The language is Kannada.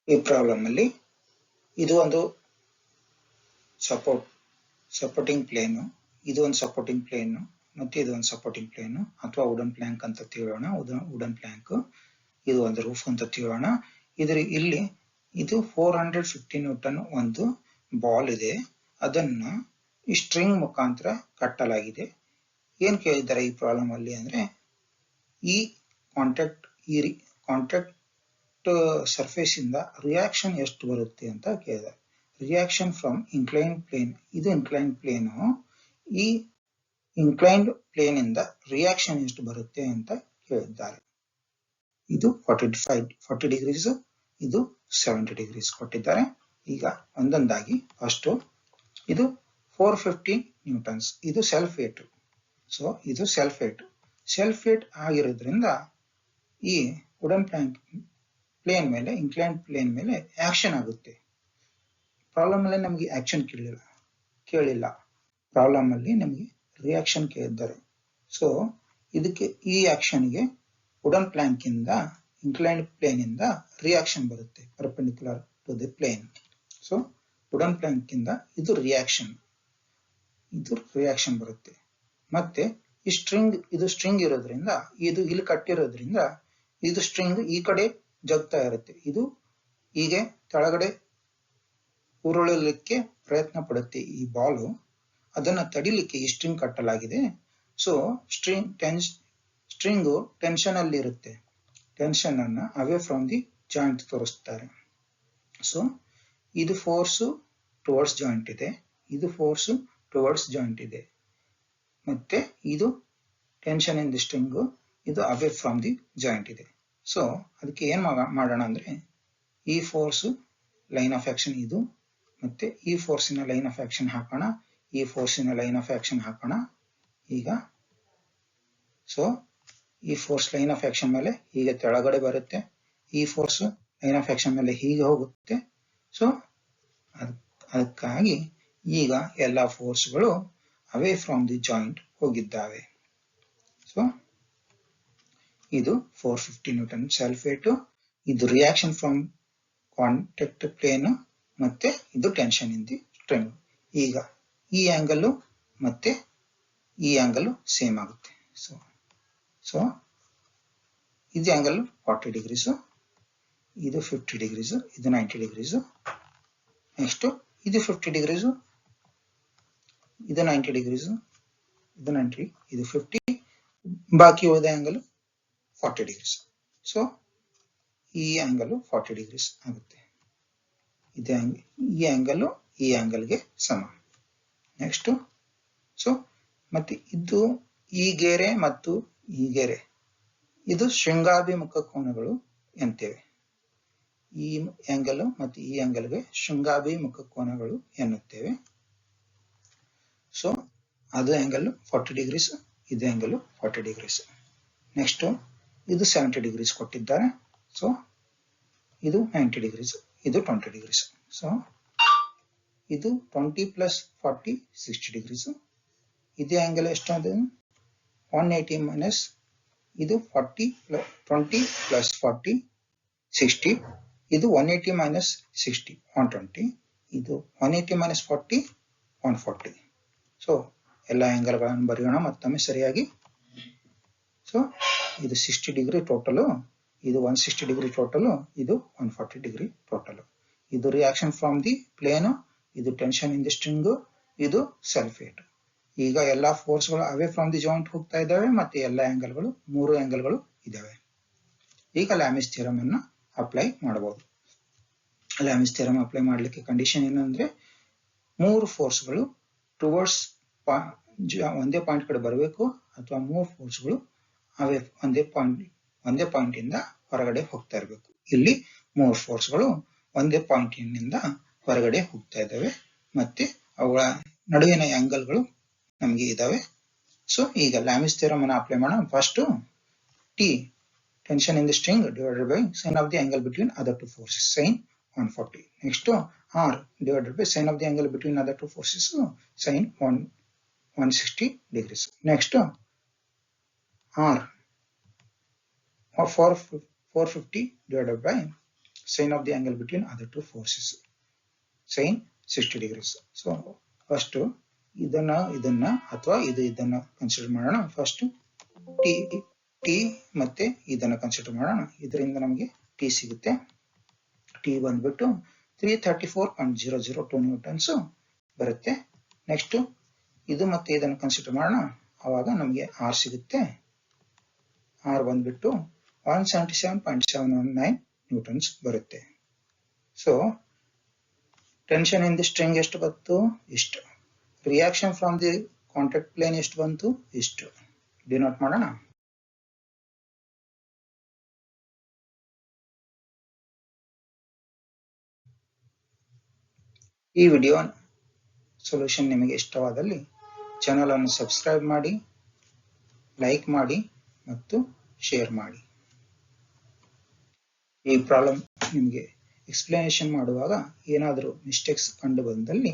ಈ ಪ್ರಾಬ್ಲಮ್ ಅಲ್ಲಿ ಇದು ಒಂದು ಸಪೋರ್ಟಿಂಗ್ ಪ್ಲೇನ್, ಇದು ಒಂದು ಸಪೋರ್ಟಿಂಗ್ ಪ್ಲೇನ್ ಮತ್ತೆ ಇದು ಒಂದು ಸಪೋರ್ಟಿಂಗ್ ಪ್ಲೇನ್ ಅಥವಾ ವುಡನ್ ಪ್ಲಾಂಕ್ ಅಂತ ತಿಳಿಯೋಣ. ವುಡನ್ ಪ್ಲಾಂಕ್, ಇದು ಒಂದು ರೂಫ್ ಅಂತ ತಿಳಿಯೋಣ. ಇಲ್ಲಿ ಇದು 450 ನ್ಯೂಟನ್ ಒಂದು ಬಾಲ್ ಇದೆ, ಅದನ್ನ ಈ ಸ್ಟ್ರಿಂಗ್ ಮುಖಾಂತರ ಕಟ್ಟಲಾಗಿದೆ. ಏನ್ ಕೇಳಿದ್ದಾರೆ ಈ ಪ್ರಾಬ್ಲಮ್ ಅಲ್ಲಿ ಅಂದ್ರೆ ಈ ಕಾಂಟ್ಯಾಕ್ಟ್ ಸರ್ಫೇಸ್ ಇಂದ ರಿಯಾಕ್ಷನ್ ಎಷ್ಟು ಬರುತ್ತೆ ಅಂತ ಕೇಳಿದ್ದಾರೆ. ರಿಯಾಕ್ಷನ್ ಫ್ರಮ್ ಇನ್ಕ್ಲೈನ್ಡ್ ಪ್ಲೇನ್, ಇದು ಇನ್ಕ್ಲೈನ್ಡ್ ಪ್ಲೇನ್, ಈ ಇನ್ಕ್ಲೈನ್ಡ್ ಪ್ಲೇನ್ ಇಂದ ರಿಯಾಕ್ಷನ್ ಎಷ್ಟು ಬರುತ್ತೆ ಅಂತ ಕೇಳಿದ್ದಾರೆ. ಇದು 40 ಡಿಗ್ರೀಸ್, ಇದು 70 ಡಿಗ್ರೀಸ್ ಕೊಟ್ಟಿದ್ದಾರೆ. ಈಗ ಒಂದೊಂದಾಗಿ ಫಸ್ಟ್ ಇದು 450 ನ್ಯೂಟನ್ಸ್, ಇದು ಸೆಲ್ಫ್ ವೇಟ್. ಸೊ ಇದು ಸೆಲ್ಫ್ ವೇಟ್ ಆಗಿರೋದ್ರಿಂದ ಈ ವುಡನ್ ಪ್ಲಾಂಕ್ ಪ್ಲೇನ್ ಮೇಲೆ, ಇನ್ಕ್ಲೈನ್ಡ್ ಪ್ಲೇನ್ ಮೇಲೆ ಆಕ್ಷನ್ ಆಗುತ್ತೆ. ಪ್ರಾಬ್ಲಮ್ ಅಲ್ಲಿ ನಮಗೆ ಆಕ್ಷನ್ ಕೇಳಿಲ್ಲ, ಪ್ರಾಬ್ಲಮ್ ಅಲ್ಲಿ ನಮಗೆ ರಿಯಾಕ್ಷನ್ ಕೇಳಿದ್ದಾರೆ. ಸೊ ಇದಕ್ಕೆ ಈ ಆಕ್ಷನ್ಗೆ ವುಡನ್ ಪ್ಲಾಂಕ್ ಇಂದ ಇನ್ಕ್ಲೈನ್ಡ್ ಪ್ಲೇನ್ ಇಂದ ರಿಯಾಕ್ಷನ್ ಬರುತ್ತೆ perpendicular to the plane. So wooden plank ಇಂದ ಇದು ರಿಯಾಕ್ಷನ್ ಬರುತ್ತೆ. ಮತ್ತೆ ಈ ಸ್ಟ್ರಿಂಗ್ ಇರೋದ್ರಿಂದ, ಇದು ಇಲ್ಲಿ ಕಟ್ಟಿರೋದ್ರಿಂದ ಇದು ಸ್ಟ್ರಿಂಗ್ ಈ ಕಡೆ ಜಗ್ತಾ ಇರುತ್ತೆ, ಇದು ಹೀಗೆ ಕೆಳಗಡೆ ಉರುಳಲಿಕ್ಕೆ ಪ್ರಯತ್ನ ಪಡುತ್ತೆ. ಈ ಬಾಲು ಅದನ್ನ ತಡಿಲಿಕ್ಕೆ ಈ ಸ್ಟ್ರಿಂಗ್ ಕಟ್ಟಲಾಗಿದೆ. ಸೊ ಸ್ಟ್ರಿಂಗ್ ಟೆನ್ಷನ್ ಅಲ್ಲಿ ಇರುತ್ತೆ, ಟೆನ್ಷನ್ ಅನ್ನ ಅವೇ ಫ್ರಮ್ ದಿ ಜಾಯಿಂಟ್ ತೋರಿಸ್ತಾರೆ. ಸೊ ಇದು ಫೋರ್ಸ್ ಟುವರ್ಡ್ಸ್ ಜಾಯಿಂಟ್ ಇದೆ, ಇದು ಫೋರ್ಸ್ ಟುವರ್ಡ್ಸ್ ಜಾಯಿಂಟ್ ಇದೆ, ಮತ್ತೆ ಇದು ಟೆನ್ಷನ್ ಇನ್ ದಿ ಸ್ಟ್ರಿಂಗ್, ಇದು ಅವೇ ಫ್ರಮ್ ದಿ ಜಾಯಿಂಟ್ ಇದೆ. ಸೊ ಅದಕ್ಕೆ ಏನ್ ಮಾಡೋಣ ಅಂದ್ರೆ ಈ ಫೋರ್ಸ್ ಲೈನ್ ಆಫ್ ಆಕ್ಷನ್ ಇದು, ಮತ್ತೆ ಈ ಫೋರ್ಸಿನ ಲೈನ್ ಆಫ್ ಆಕ್ಷನ್ ಹಾಕೋಣ, ಈ ಫೋರ್ಸಿನ ಲೈನ್ ಆಫ್ ಆಕ್ಷನ್ ಹಾಕೋಣ. ಈಗ ಸೊ ಈ ಫೋರ್ಸ್ ಲೈನ್ ಆಫ್ ಆಕ್ಷನ್ ಮೇಲೆ ಹೀಗೆ ಕೆಳಗಡೆ ಬರುತ್ತೆ, ಈ ಫೋರ್ಸ್ ಲೈನ್ ಆಫ್ ಆಕ್ಷನ್ ಮೇಲೆ ಹೀಗೆ ಹೋಗುತ್ತೆ. ಸೊ ಅದಕ್ಕಾಗಿ ಈಗ ಎಲ್ಲ ಫೋರ್ಸ್ಗಳು ಅವೇ ಫ್ರಮ್ ದಿ ಜಾಯಿಂಟ್ ಹೋಗಿದ್ದಾವೆ. ಸೊ ಇದು 450 ನ್ಯೂಟನ್ ಸೆಲ್ಫ್ ವೇಟ್, ಇದು ರಿಯಾಕ್ಷನ್ ಫ್ರಮ್ ಕಾಂಟ್ಯಾಕ್ಟ್ ಪ್ಲೇನ್, ಮತ್ತೆ ಇದು ಟೆನ್ಷನ್ ಇನ್ ದಿ ಸ್ಟ್ರಿಂಗ್. ಈಗ ಈ ಆಂಗಲ್ ಮತ್ತೆ ಈ ಆಂಗಲ್ ಸೇಮ್ ಆಗುತ್ತೆ. ಸೊ ಇದು ಆಂಗಲ್ 40 ಡಿಗ್ರೀಸ್, ಇದು 50 ಡಿಗ್ರೀಸ್, ಇದು 90 ಡಿಗ್ರೀಸ್. ನೆಕ್ಸ್ಟ್ ಇದು 50 ಡಿಗ್ರೀಸ್, ಇದು 90 ಡಿಗ್ರೀಸ್, ಇದು 90, ಇದು 50, ಬಾಕಿ ಉಳಿದ ಆಂಗಲ್ 40 ಡಿಗ್ರೀಸ್. ಸೊ ಈ ಆಂಗಲ್ 40 ಡಿಗ್ರೀಸ್ ಆಗುತ್ತೆ. ಈ ಆಂಗಲ್ ಈ ಆಂಗಲ್ಗೆ ಸಮ. ನೆಕ್ಸ್ಟ್ ಸೊ ಮತ್ತೆ ಇದು ಈ ಗೆರೆ ಮತ್ತು ಈ ಗೆರೆ, ಇದು ಶೃಂಗಾಭಿಮುಖ ಕೋನಗಳು ಎಂತೇವೆ. ಈ ಆಂಗಲ್ ಮತ್ತು ಈ ಆಂಗಲ್ಗೆ ಶೃಂಗಾಭಿಮುಖ ಕೋನಗಳು ಎನ್ನುತ್ತೇವೆ. ಸೊ ಅದು ಆಂಗಲ್ 40 ಡಿಗ್ರೀಸ್, ಇದು ಆಂಗಲ್ 40 ಡಿಗ್ರೀಸ್. ನೆಕ್ಸ್ಟ್ ಇದು 70 ಡಿಗ್ರೀಸ್ ಕೊಟ್ಟಿದ್ದಾರೆ. ಸೊ ಇದು 90 ಡಿಗ್ರೀಸ್, ಇದು 20 ಡಿಗ್ರೀಸ್. ಸೊ ಇದು 20 ಪ್ಲಸ್ 40 60 ಡಿಗ್ರೀಸ್. ಇದೇ ಆಂಗಲ್ ಎಷ್ಟು ಅದು 180 ಮೈನಸ್ ಇದು 20 ಪ್ಲಸ್ 40 60, ಇದು 180 ಮೈನಸ್ 60 120, ಇದು 180 ಮೈನಸ್ 40 140. ಸೊ ಎಲ್ಲ ಆಂಗಲ್ಗಳನ್ನು ಬರೆಯೋಣ ಮತ್ತೊಮ್ಮೆ ಸರಿಯಾಗಿ. ಸೊ ಇದು 60 ಡಿಗ್ರಿ ಟೋಟಲ್, ಇದು 160 ಡಿಗ್ರಿ ಟೋಟಲ್, ಇದು 140 ಡಿಗ್ರಿ ಟೋಟಲ್. ಇದು ರಿಯಾಕ್ಷನ್ ಫ್ರಮ್ ದಿ ಪ್ಲೇನ್, ಇದು ಟೆನ್ಷನ್ ಇನ್ ದಿ ಸ್ಟ್ರಿಂಗ್, ಇದು ಸೆಲ್ಫ್ ವೇಟ್. ಈಗ ಎಲ್ಲಾ ಫೋರ್ಸ್ಗಳು ಅವೇ ಫ್ರಮ್ ದಿ ಜಾಯಿಂಟ್ ಹೋಗ್ತಾ ಇದ್ದಾವೆ, ಮತ್ತೆ ಎಲ್ಲ ಆಂಗಲ್ಗಳು 3 ಆಂಗಲ್ಗಳು ಇದಾವೆ. ಈಗ ಲ್ಯಾಮಿಸ್ ಥಿಯರಂ ಅನ್ನು ಅಪ್ಲೈ ಮಾಡಬಹುದು. ಲ್ಯಾಮಿಸ್ ಥಿಯರಂ ಅಪ್ಲೈ ಮಾಡಲಿಕ್ಕೆ ಕಂಡೀಷನ್ ಏನಂದ್ರೆ 3 ಫೋರ್ಸ್ಗಳು ಟುವರ್ಡ್ಸ್ ಒಂದೇ ಪಾಯಿಂಟ್ ಕಡೆ ಬರಬೇಕು, ಅಥವಾ 3 ಫೋರ್ಸ್ಗಳು ಅವೇ ಒಂದೇ ಪಾಯಿಂಟ್ ಇಂದ ಹೊರಗಡೆ ಹೋಗ್ತಾ ಇರಬೇಕು. ಇಲ್ಲಿ 3 ಫೋರ್ಸ್ಗಳು ಒಂದೇ ಪಾಯಿಂಟ್ ಇಂದ ಹೊರಗಡೆ ಹೋಗ್ತಾ ಇದ್ದಾವೆ, ಮತ್ತೆ ಅವುಗಳ ನಡುವಿನ ಆಂಗಲ್ಗಳು ನಮಗೆ ಇದಾವೆ. ಸೊ ಈಗ ಲ್ಯಾಮಿಸ್ ಥಿಯರಂ ಅನ್ನು ಅಪ್ಲೈ ಮಾಡೋಣ. First T tension in the string divided by sin of the angle between other two forces, sin 140. Next R divided by sin of the angle between other two forces, sin 160 degrees. Next R for 450 divided by Sine of the angle between other two forces. Sine 60 degrees. So first ಇದನ್ನ ಅಥವಾ ಇದನ್ನ ಕನ್ಸಿಡರ್ ಮಾಡೋಣ. ಫಸ್ಟ್ ಟಿ ಮತ್ತೆ ಇದನ್ನ ಕನ್ಸಿಡರ್ ಮಾಡೋಣ. ಇದರಿಂದ ನಮಗೆ ಟಿ ಸಿಗುತ್ತೆ. ಟಿ ಬಂದ್ಬಿಟ್ಟು 334.002 ನ್ಯೂಟನ್ಸ್ ಬರುತ್ತೆ. ನೆಕ್ಸ್ಟ್ ಇದು ಮತ್ತೆ ಇದನ್ನು ಕನ್ಸಿಡರ್ ಮಾಡೋಣ. ಆವಾಗ ನಮಗೆ ಆರ್ ಸಿಗುತ್ತೆ. ಆರ್ ಬಂದ್ಬಿಟ್ಟು 177.719 ನ್ಯೂಟನ್ಸ್ ಬರುತ್ತೆ. So tension in the string ಎಷ್ಟು ಬಂತು? ಇಷ್ಟು. Reaction from the contact plane ಎಷ್ಟು ಬಂತು? ಇಷ್ಟು. ಡಿನೋಟ್ ಮಾಡೋಣ. ಈ ವಿಡಿಯೋ ಸೊಲ್ಯೂಷನ್ ನಿಮಗೆ ಇಷ್ಟವಾದಲ್ಲಿ ಚಾನೆಲ್ ಅನ್ನು ಸಬ್ಸ್ಕ್ರೈಬ್ ಮಾಡಿ, ಲೈಕ್ ಮಾಡಿ ಮತ್ತು ಶೇರ್ ಮಾಡಿ. ಈ ಪ್ರಾಬ್ಲಮ್ ನಿಮಗೆ ಎಕ್ಸ್ಪ್ಲನೇಷನ್ ಮಾಡುವಾಗ ಏನಾದರೂ ಮಿಸ್ಟೇಕ್ಸ್ ಕಂಡು ಬಂದಲ್ಲಿ